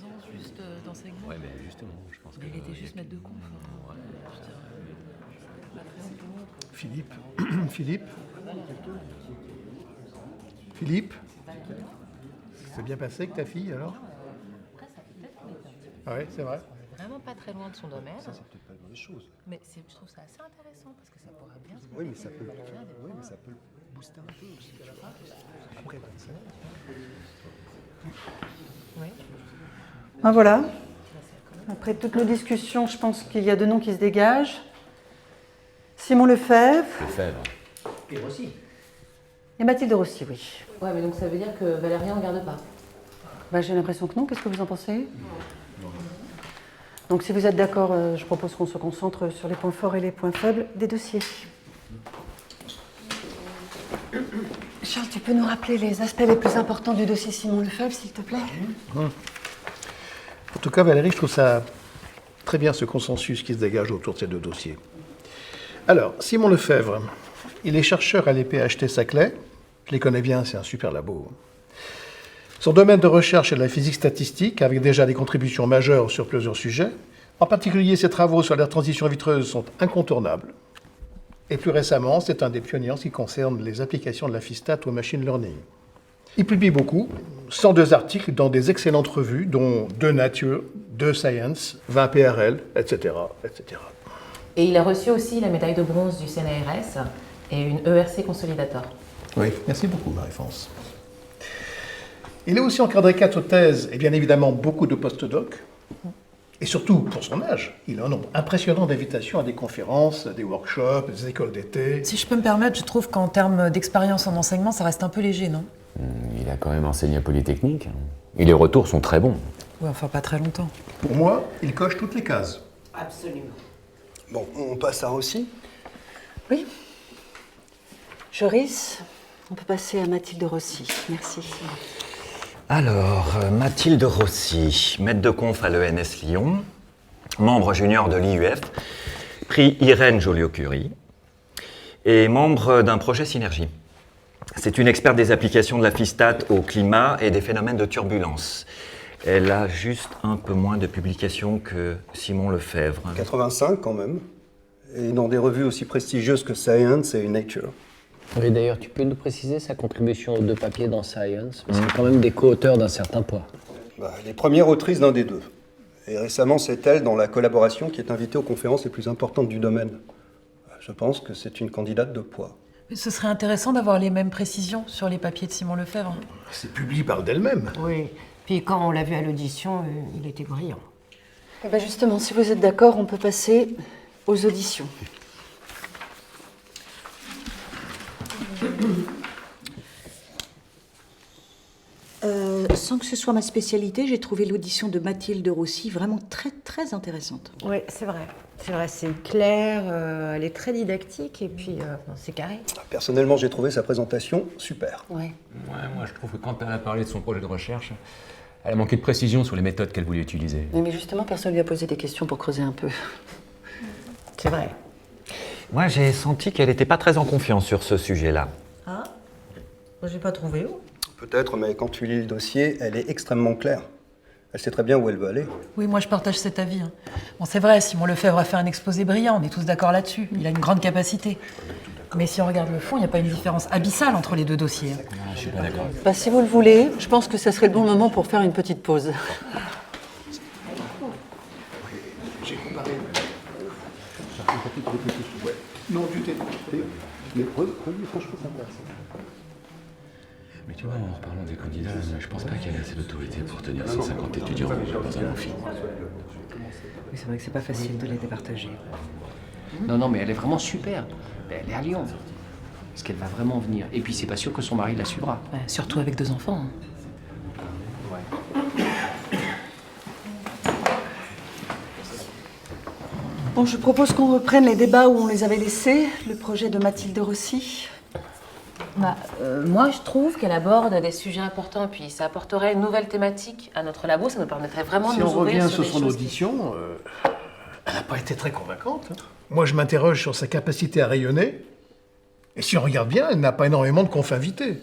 ans juste d'enseignement. Ouais, mais justement, je pense Mais que... il était juste maître de conf. Ouais. Philippe. Philippe. Philippe. C'est bien passé avec ta fille alors? Après, ça peut être m'aider un petit peu. Ah ouais, c'est vrai. Vraiment pas très loin de son domaine. Ça, c'est peut-être pas une mauvaise chose. Mais je trouve ça assez intéressant parce que ça pourrait bien se Oui, mais passer. ça peut, Valeria, des oui, fois, mais ça peut le booster un peu aussi. Après 25 ans. Oui. Ah, voilà. Après toutes nos discussions, je pense qu'il y a deux noms qui se dégagent. Simon Lefebvre Lefebvre. Et Rossi. et Mathilde Rossi, oui. Ouais, mais donc ça veut dire que Valérie en garde pas. Bah, j'ai l'impression que non. Qu'est-ce que vous en pensez? Donc si vous êtes d'accord, je propose qu'on se concentre sur les points forts et les points faibles des dossiers. Charles, tu peux nous rappeler les aspects les plus importants du dossier Simon Lefebvre, s'il te plaît? En tout cas, Valérie, je trouve ça très bien ce consensus qui se dégage autour de ces deux dossiers. Alors, Simon Lefebvre, il est chercheur à l'EPHT Saclay. Je les connais bien, c'est un super labo. Son domaine de recherche est la physique statistique, avec déjà des contributions majeures sur plusieurs sujets. En particulier, ses travaux sur la transition vitreuse sont incontournables. Et plus récemment, c'est un des pionniers en ce qui concerne les applications de la FISTAT au machine learning. Il publie beaucoup, 102 articles dans des excellentes revues, dont 2 Nature, 2 Science, 20 PRL, etc., etc. Et il a reçu aussi la médaille de bronze du CNRS et une ERC Consolidator. Oui, merci beaucoup, Marie-France. Il est aussi encadré 4 thèses et bien évidemment beaucoup de post-doc. Et surtout, pour son âge, il a un nombre impressionnant d'invitations à des conférences, des workshops, des écoles d'été. Si je peux me permettre, je trouve qu'en termes d'expérience en enseignement, ça reste un peu léger, non? Il a quand même enseigné à Polytechnique. Et les retours sont très bons. Ouais, enfin pas très longtemps. Pour moi, il coche toutes les cases. Absolument. Bon, on passe à Rossi. Oui. Joris, on peut passer à Mathilde Rossi. Merci. Alors, Mathilde Rossi, maître de conf à l'ENS Lyon, membre junior de l'IUF, prix Irène Joliot-Curie, et membre d'un projet Synergie. C'est une experte des applications de la FISTAT au climat et des phénomènes de turbulence. Elle a juste un peu moins de publications que Simon Lefebvre. 85 quand même. Et dans des revues aussi prestigieuses que Science et Nature. Oui, d'ailleurs, tu peux nous préciser sa contribution aux 2 papiers dans Science, parce qu'il y a quand même des co-auteurs d'un certain poids. Elle est première autrice d'un des 2. Et récemment, c'est elle, dans la collaboration, qui est invitée aux conférences les plus importantes du domaine. Je pense que c'est une candidate de poids. Mais ce serait intéressant d'avoir les mêmes précisions sur les papiers de Simon Lefebvre. Ces publis parlent d'elles-mêmes. Oui, puis quand on l'a vu à l'audition, il était brillant. Eh ben justement, si vous êtes d'accord, on peut passer aux auditions. Sans que ce soit ma spécialité, j'ai trouvé l'audition de Mathilde Rossi vraiment très très intéressante. Oui, c'est vrai. C'est vrai, c'est clair, elle est très didactique et puis c'est carré. Personnellement, j'ai trouvé sa présentation super. Ouais. Ouais, moi je trouve que quand elle a parlé de son projet de recherche, elle a manqué de précision sur les méthodes qu'elle voulait utiliser. Mais justement, personne ne lui a posé des questions pour creuser un peu. C'est vrai. Moi j'ai senti qu'elle n'était pas très en confiance sur ce sujet-là. Ah, j'ai pas trouvé où. Peut-être, mais quand tu lis le dossier, elle est extrêmement claire. Elle sait très bien où elle veut aller. Oui, moi je partage cet avis. Bon, c'est vrai, Simon Lefebvre a fait un exposé brillant, on est tous d'accord là-dessus. Il a une grande capacité. Mais si on regarde le fond, il n'y a pas une différence abyssale entre les 2 dossiers. Je suis pas d'accord. Bah, si vous le voulez, je pense que ça serait le bon moment pour faire une petite pause. J'ai comparé. Non, du thé. Mais franchement, ça me passe. Mais tu vois, en reparlant des candidats, je pense pas qu'elle ait assez d'autorité pour tenir 150 étudiants dans un amphi. Oui, c'est vrai que c'est pas facile de les départager. Non, non, mais elle est vraiment super. Mais elle est à Lyon. Est-ce qu'elle va vraiment venir? Et puis, c'est pas sûr que son mari la suivra. Ouais, surtout avec 2 enfants. Bon, je propose qu'on reprenne les débats où on les avait laissés. Le projet de Mathilde Rossi. Moi, je trouve qu'elle aborde des sujets importants et puis ça apporterait une nouvelle thématique à notre labo. Ça nous permettrait vraiment Si de nous on ouvrir revient sur sur des son choses audition, elle n'a pas été très convaincante. Moi, je m'interroge sur sa capacité à rayonner. Et si on regarde bien, elle n'a pas énormément de conf invités.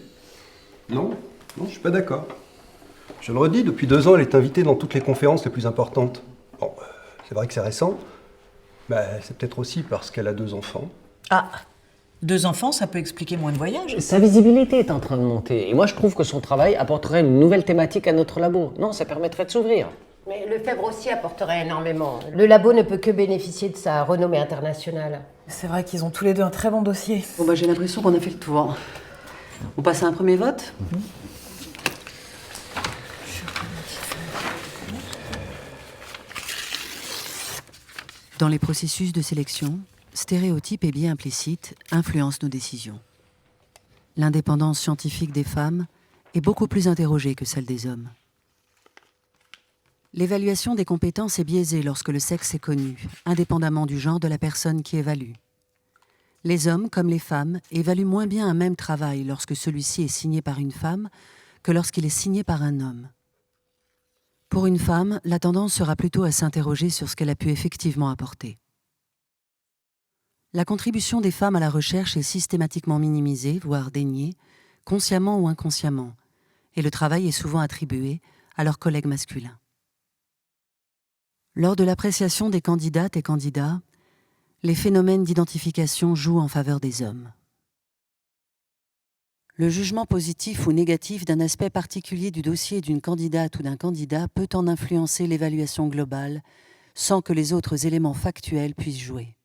Non, non, je suis pas d'accord. Je le redis, depuis 2 ans, elle est invitée dans toutes les conférences les plus importantes. Bon, c'est vrai que c'est récent, mais c'est peut-être aussi parce qu'elle a 2 enfants. Ah, 2 enfants, ça peut expliquer moins de voyages. Sa visibilité est en train de monter. Et moi, je trouve que son travail apporterait une nouvelle thématique à notre labo. Non, ça permettrait de s'ouvrir. Mais Lefebvre aussi apporterait énormément. Le labo ne peut que bénéficier de sa renommée internationale. C'est vrai qu'ils ont tous les deux un très bon dossier. Bon bah j'ai l'impression qu'on a fait le tour. On passe à un premier vote. Dans les processus de sélection, stéréotypes et biais implicites influencent nos décisions. L'indépendance scientifique des femmes est beaucoup plus interrogée que celle des hommes. L'évaluation des compétences est biaisée lorsque le sexe est connu, indépendamment du genre de la personne qui évalue. Les hommes, comme les femmes, évaluent moins bien un même travail lorsque celui-ci est signé par une femme que lorsqu'il est signé par un homme. Pour une femme, la tendance sera plutôt à s'interroger sur ce qu'elle a pu effectivement apporter. La contribution des femmes à la recherche est systématiquement minimisée, voire déniée, consciemment ou inconsciemment, et le travail est souvent attribué à leurs collègues masculins. Lors de l'appréciation des candidates et candidats, les phénomènes d'identification jouent en faveur des hommes. Le jugement positif ou négatif d'un aspect particulier du dossier d'une candidate ou d'un candidat peut en influencer l'évaluation globale sans que les autres éléments factuels puissent jouer.